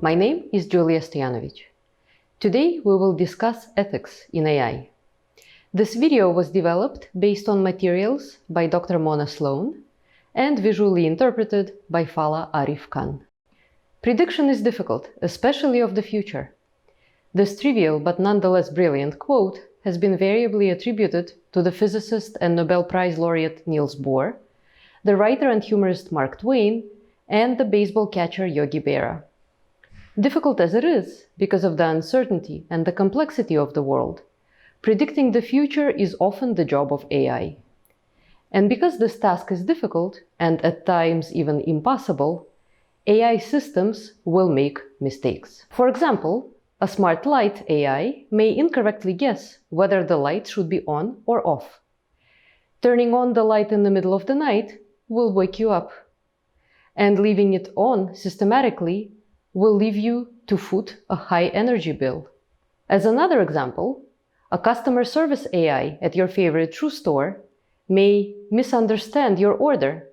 My name is Julia Stojanovic. Today we will discuss ethics in AI. This video was developed based on materials by Dr. Mona Sloan and visually interpreted by Fala Arif Khan. Prediction is difficult, especially of the future. This trivial but nonetheless brilliant quote has been variably attributed to the physicist and Nobel Prize laureate Niels Bohr, the writer and humorist Mark Twain, and the baseball catcher Yogi Berra. Difficult as it is, because of the uncertainty and the complexity of the world, predicting the future is often the job of AI. And because this task is difficult, and at times even impossible, AI systems will make mistakes. For example, a smart light AI may incorrectly guess whether the light should be on or off. Turning on the light in the middle of the night will wake you up, and leaving it on systematically will leave you to foot a high energy bill. As another example, a customer service AI at your favorite shoe store may misunderstand your order,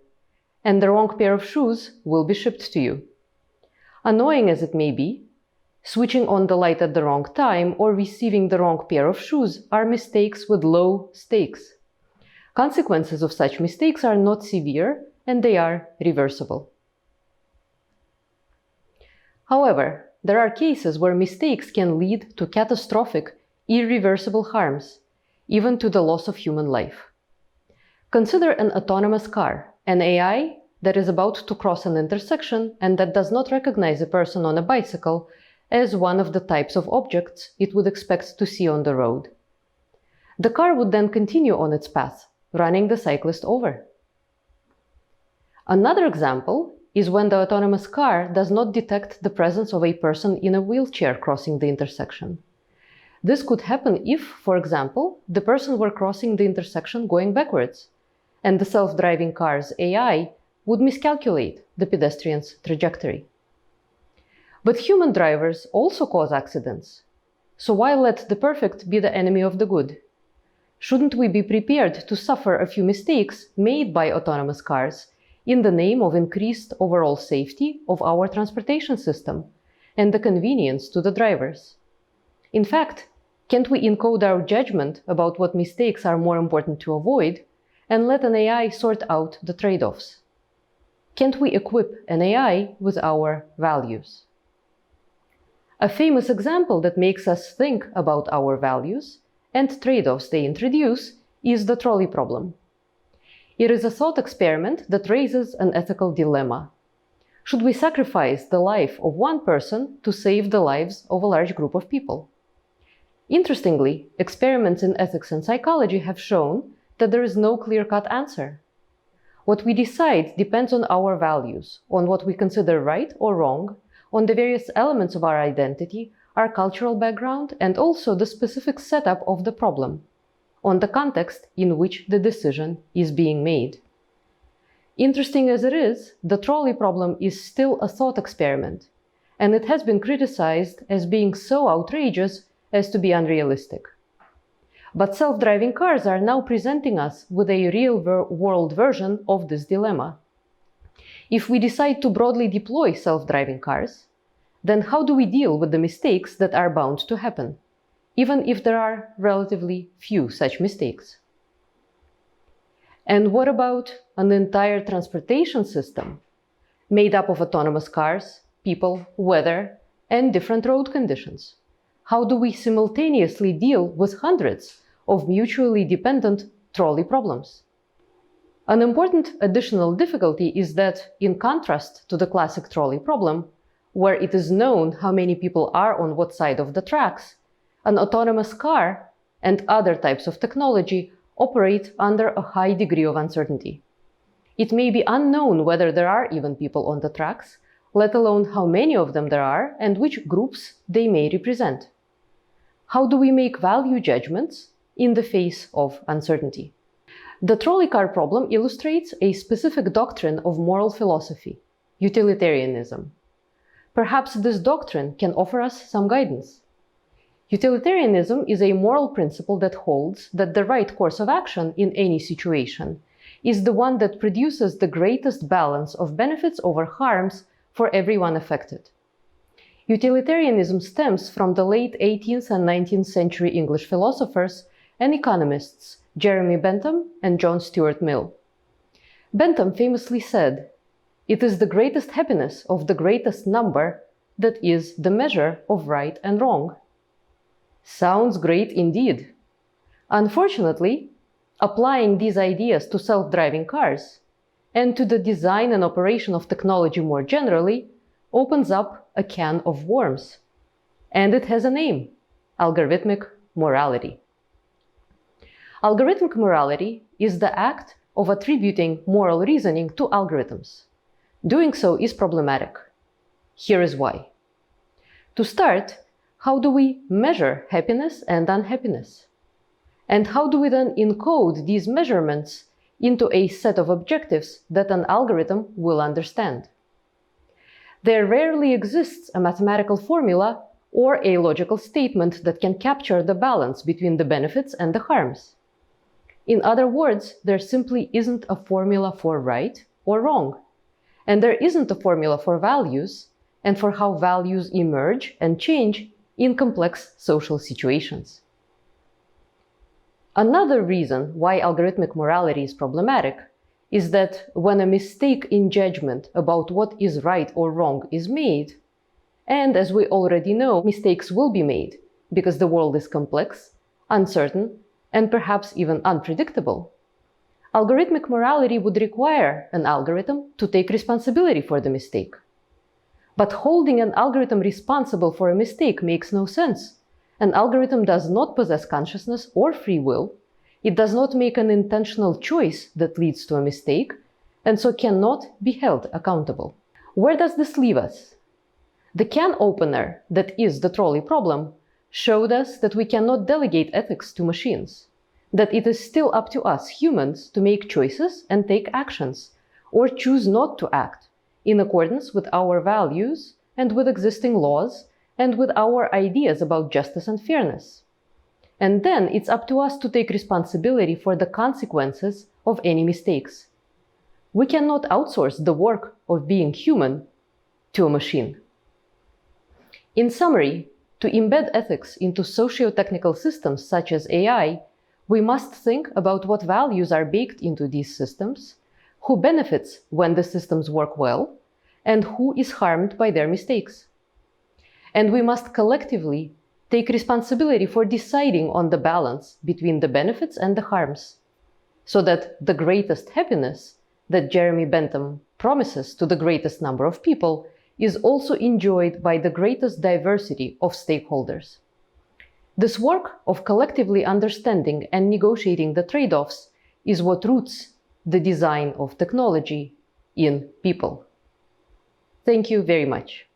and the wrong pair of shoes will be shipped to you. Annoying as it may be, switching on the light at the wrong time or receiving the wrong pair of shoes are mistakes with low stakes. Consequences of such mistakes are not severe and they are reversible. However, there are cases where mistakes can lead to catastrophic, irreversible harms, even to the loss of human life. Consider an autonomous car, an AI that is about to cross an intersection and that does not recognize a person on a bicycle as one of the types of objects it would expect to see on the road. The car would then continue on its path, running the cyclist over. Another example is when the autonomous car does not detect the presence of a person in a wheelchair crossing the intersection. This could happen if, for example, the person were crossing the intersection going backwards, and the self-driving car's AI would miscalculate the pedestrian's trajectory. But human drivers also cause accidents. So why let the perfect be the enemy of the good? Shouldn't we be prepared to suffer a few mistakes made by autonomous cars in the name of increased overall safety of our transportation system and the convenience to the drivers? In fact, can't we encode our judgment about what mistakes are more important to avoid and let an AI sort out the trade-offs? Can't we equip an AI with our values? A famous example that makes us think about our values and trade-offs they introduce is the trolley problem. It is a thought experiment that raises an ethical dilemma. Should we sacrifice the life of one person to save the lives of a large group of people? Interestingly, experiments in ethics and psychology have shown that there is no clear-cut answer. What we decide depends on our values, on what we consider right or wrong, on the various elements of our identity, our cultural background, and also the specific setup of the problem, on the context in which the decision is being made. Interesting as it is, the trolley problem is still a thought experiment, and it has been criticized as being so outrageous as to be unrealistic. But self-driving cars are now presenting us with a real-world version of this dilemma. If we decide to broadly deploy self-driving cars, then how do we deal with the mistakes that are bound to happen, even if there are relatively few such mistakes? And what about an entire transportation system made up of autonomous cars, people, weather, and different road conditions? How do we simultaneously deal with hundreds of mutually dependent trolley problems? An important additional difficulty is that, in contrast to the classic trolley problem, where it is known how many people are on what side of the tracks, an autonomous car and other types of technology operate under a high degree of uncertainty. It may be unknown whether there are even people on the tracks, let alone how many of them there are and which groups they may represent. How do we make value judgments in the face of uncertainty? The trolley car problem illustrates a specific doctrine of moral philosophy, utilitarianism. Perhaps this doctrine can offer us some guidance. Utilitarianism is a moral principle that holds that the right course of action in any situation is the one that produces the greatest balance of benefits over harms for everyone affected. Utilitarianism stems from the late 18th and 19th century English philosophers and economists Jeremy Bentham and John Stuart Mill. Bentham famously said, "It is the greatest happiness of the greatest number that is the measure of right and wrong." Sounds great indeed. Unfortunately, applying these ideas to self-driving cars and to the design and operation of technology more generally opens up a can of worms. And it has a name: algorithmic morality. Algorithmic morality is the act of attributing moral reasoning to algorithms. Doing so is problematic. Here is why. To start, how do we measure happiness and unhappiness? And how do we then encode these measurements into a set of objectives that an algorithm will understand? There rarely exists a mathematical formula or a logical statement that can capture the balance between the benefits and the harms. In other words, there simply isn't a formula for right or wrong, and there isn't a formula for values and for how values emerge and change in complex social situations. Another reason why algorithmic morality is problematic is that when a mistake in judgment about what is right or wrong is made, and as we already know, mistakes will be made because the world is complex, uncertain, and perhaps even unpredictable, algorithmic morality would require an algorithm to take responsibility for the mistake. But holding an algorithm responsible for a mistake makes no sense. An algorithm does not possess consciousness or free will. It does not make an intentional choice that leads to a mistake, and so cannot be held accountable. Where does this leave us? The can opener that is the trolley problem showed us that we cannot delegate ethics to machines, that it is still up to us humans to make choices and take actions, or choose not to act, in accordance with our values and with existing laws and with our ideas about justice and fairness. And then it's up to us to take responsibility for the consequences of any mistakes. We cannot outsource the work of being human to a machine. In summary, to embed ethics into socio-technical systems such as AI, we must think about what values are baked into these systems, who benefits when the systems work well, and who is harmed by their mistakes. And we must collectively take responsibility for deciding on the balance between the benefits and the harms, so that the greatest happiness that Jeremy Bentham promises to the greatest number of people is also enjoyed by the greatest diversity of stakeholders. This work of collectively understanding and negotiating the trade-offs is what roots the design of technology in people. Thank you very much.